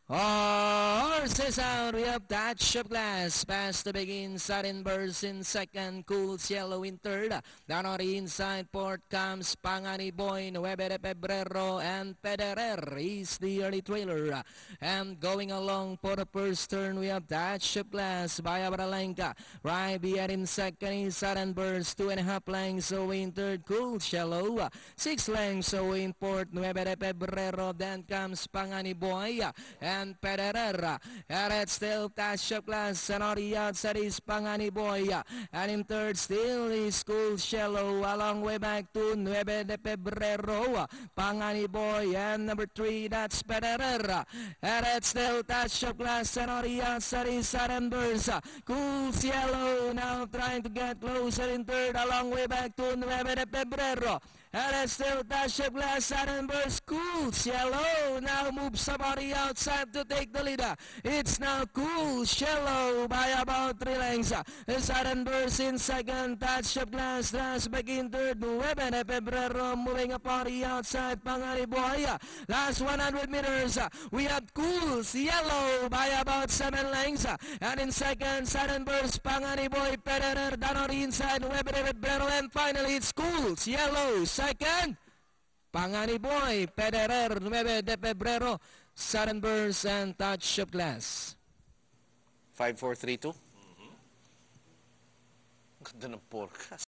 Horses out, we have touch of glass. Pass to begin, sudden burst in second, Cools Yellow in third. Down on the inside port comes Pangani Boy, Nueve de Pebrero, and Pederer is the early trailer. And going along for the first turn, we have touch of glass by Abralenka. Right behind in second is sudden burst, 2.5 lengths away in third, Cools Yellow. 6 lengths away in fourth, Nueve de Pebrero. Then comes Pangani Boy and Pederer. And it's still touch of glass, and on the outside is Pangani Boy. And in third still is Cools Yellow. A long way back to Nueve de Pebrero. Pangani Boy, and number 3, that's Pederer. And it's still touch of glass, and on the outside is Sudden Burst. Cools Yellow now trying to get closer in third. A long way back to Nueve de Pebrero. And it's still touch of glass, Sudden Burst. Cools Yellow now moves somebody outside to take the lead. It's now Cools Yellow by about 3 lengths. Sudden Burst in second, touch of glass, back in third. Nueve de Pebrero moving upon the outside. Pangani Boy. Last 100 meters, we have Cools Yellow by about 7 lengths. And in second, Sudden Burst, Pangani Boy, Pederer down on the inside. Nueve de Pebrero, and finally it's Cools Yellow. Second, Pangani Boy, Pederer, Nueve de Pebrero, Sudden Burst, and touch of glass. 5-4-3-2. Ganda ng forecast.